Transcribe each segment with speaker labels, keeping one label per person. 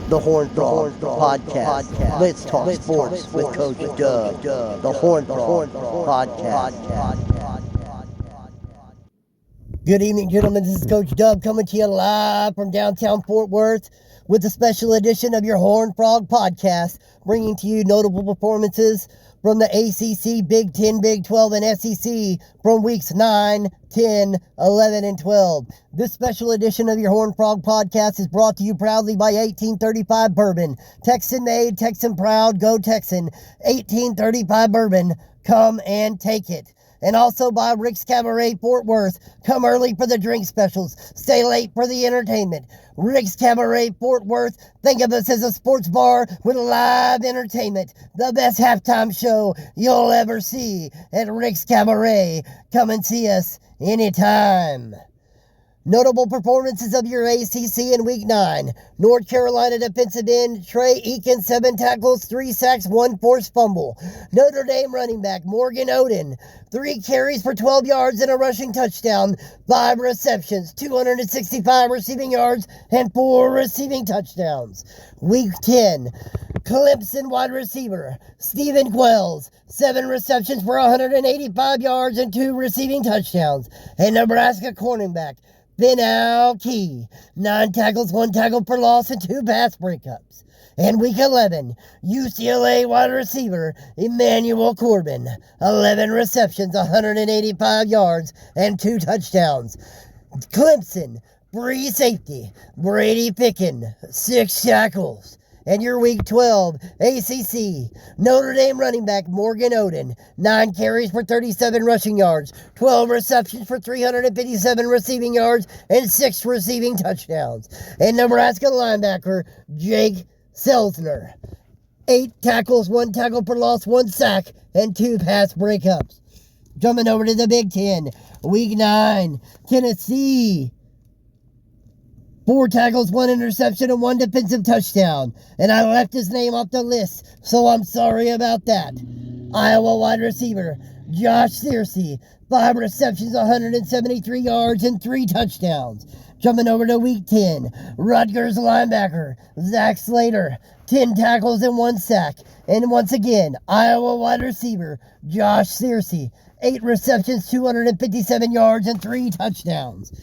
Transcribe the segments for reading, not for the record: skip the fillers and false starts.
Speaker 1: The Horn Frog Podcast. Let's talk sports with Coach Dub. The Horn Frog Podcast. Good evening, gentlemen. This is Coach Dub coming to you live from downtown Fort Worth with a special edition of your Horn Frog Podcast, bringing to you notable performances from the ACC, Big 10, Big 12, and SEC from weeks 9, 10, 11, and 12. This special edition of your Horn Frog Podcast is brought to you proudly by 1835 Bourbon. Texan made, Texan proud, go Texan. 1835 Bourbon, come and take it. And also by Rick's Cabaret Fort Worth. Come early for the drink specials. Stay late for the entertainment. Rick's Cabaret Fort Worth. Think of us as a sports bar with live entertainment. The best halftime show you'll ever see at Rick's Cabaret. Come and see us anytime. Notable performances of your ACC in Week 9. North Carolina defensive end Trey Eakin, 7 tackles, 3 sacks, 1 forced fumble. Notre Dame running back Morgan Oden, 3 carries for 12 yards and a rushing touchdown, 5 receptions, 265 receiving yards, and 4 receiving touchdowns. Week 10. Clemson wide receiver Stephen Quells, 7 receptions for 185 yards and 2 receiving touchdowns. And Nebraska cornerback Ben Key, 9 tackles, 1 tackle for loss, and 2 pass breakups. And Week 11, UCLA wide receiver Emmanuel Corbin, 11 receptions, 185 yards, and 2 touchdowns. Clemson free safety Brady Picken, 6 tackles. And your Week 12 ACC, Notre Dame running back Morgan Oden, 9 carries for 37 rushing yards, 12 receptions for 357 receiving yards, and 6 receiving touchdowns. And Nebraska linebacker Jake Selzner, 8 tackles, 1 tackle for loss, 1 sack, and 2 pass breakups. Jumping over to the Big 10, Week 9, Tennessee, 4 tackles, 1 interception, and 1 defensive touchdown. And I left his name off the list, so I'm sorry about that. Iowa wide receiver Josh Searcy, 5 receptions, 173 yards, and 3 touchdowns. Jumping over to Week 10, Rutgers linebacker Zach Slater, 10 tackles and 1 sack. And once again, Iowa wide receiver Josh Searcy, 8 receptions, 257 yards, and 3 touchdowns.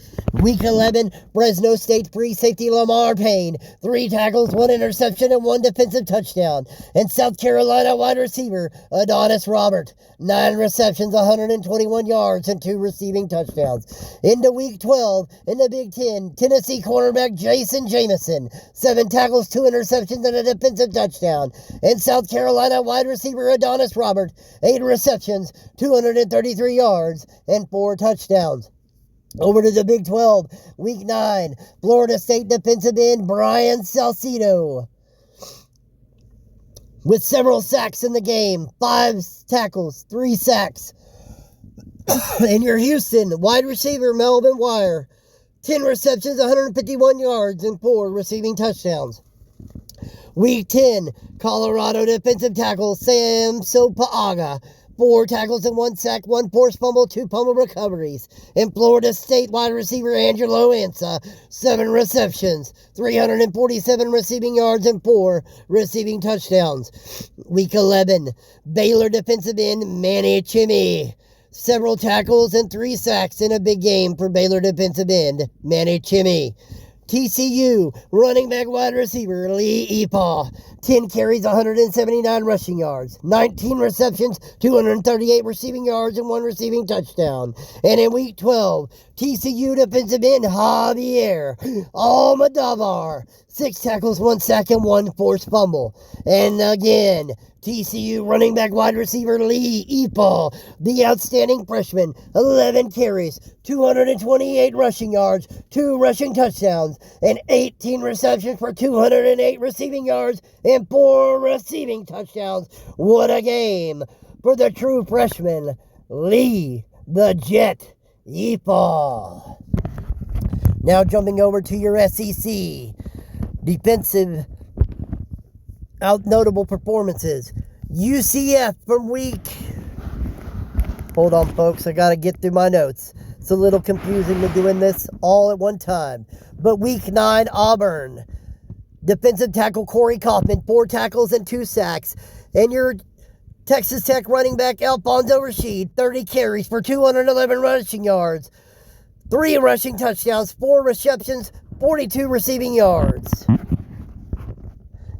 Speaker 1: Week 11, Fresno State free safety Lamar Payne, 3 tackles, 1 interception, and 1 defensive touchdown. And South Carolina wide receiver Adonis Robert, 9 receptions, 121 yards, and 2 receiving touchdowns. Into Week 12, in the Big 10, Tennessee cornerback Jason Jamison, 7 tackles, 2 interceptions, and a defensive touchdown. And South Carolina wide receiver Adonis Robert, 8 receptions, 233 yards, and 4 touchdowns. Over to the Big 12, Week 9, Florida State defensive end Brian Salcido, with several sacks in the game, 5 tackles, 3 sacks. And your Houston wide receiver Melvin Wire, 10 receptions, 151 yards, and 4 receiving touchdowns. Week 10, Colorado defensive tackle Sam Sopaaga, 4 tackles and 1 sack, 1 forced fumble, 2 fumble recoveries. And Florida State wide receiver Angelo Ansa, 7 receptions, 347 receiving yards, and 4 receiving touchdowns. Week 11, Baylor defensive end Manny Chimmy, several tackles and 3 sacks in a big game for Baylor defensive end Manny Chimmy. TCU running back wide receiver Lee Epaw, 10 carries, 179 rushing yards, 19 receptions, 238 receiving yards, and 1 receiving touchdown. And in Week 12, TCU defensive end Javier Almodovar, 6 tackles, 1 sack, and 1 forced fumble. And again, TCU running back wide receiver Lee Epaw, the outstanding freshman, 11 carries, 228 rushing yards, 2 rushing touchdowns, and 18 receptions for 208 receiving yards and 4 receiving touchdowns. What a game for the true freshman, Lee the Jet Epaw. Now jumping over to your SEC defensive notable performances. UCF from week... Hold on, folks. I got to get through my notes. It's a little confusing to doing this all at one time. But week 9, Auburn. Defensive tackle Corey Kaufman, 4 tackles and 2 sacks. And your Texas Tech running back Alfonso Rashid, 30 carries for 211 rushing yards, 3 rushing touchdowns, 4 receptions, 42 receiving yards.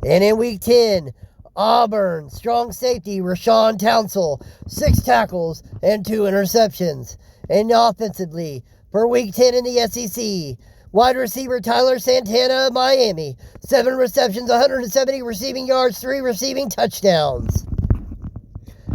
Speaker 1: And in Week 10, Auburn strong safety Rashawn Townsell, 6 tackles and 2 interceptions. And offensively, for Week 10 in the SEC, wide receiver Tyler Santana of Miami, 7 receptions, 170 receiving yards, 3 receiving touchdowns.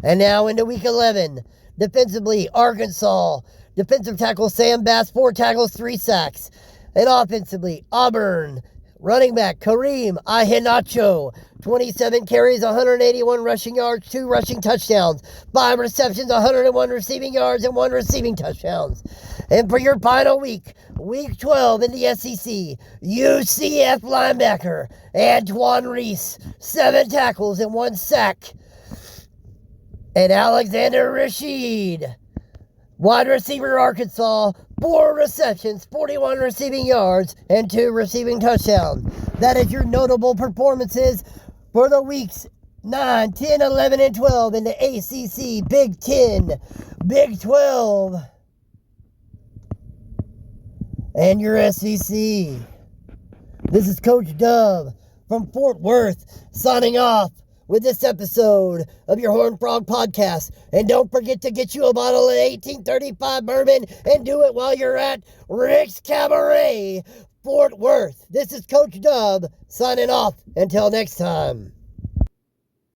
Speaker 1: And now into Week 11, defensively, Arkansas, defensive tackle Sam Bass, 4 tackles, 3 sacks. And offensively, Auburn, running back Kareem Iheanacho, 27 carries, 181 rushing yards, 2 rushing touchdowns, 5 receptions, 101 receiving yards, and 1 receiving touchdowns. And for your final week, Week 12 in the SEC, UCF linebacker Antoine Reese, 7 tackles and 1 sack. And Alexander Rashid, wide receiver Arkansas, 4 receptions, 41 receiving yards, and 2 receiving touchdowns. That is your notable performances for the weeks 9, 10, 11, and 12 in the ACC, Big 10, Big 12, and your SEC. This is Coach Dub from Fort Worth signing off with this episode of your Horned Frog Podcast. And don't forget to get you a bottle of 1835 bourbon and do it while you're at Rick's Cabaret, Fort Worth. This is Coach Dub signing off. Until next time.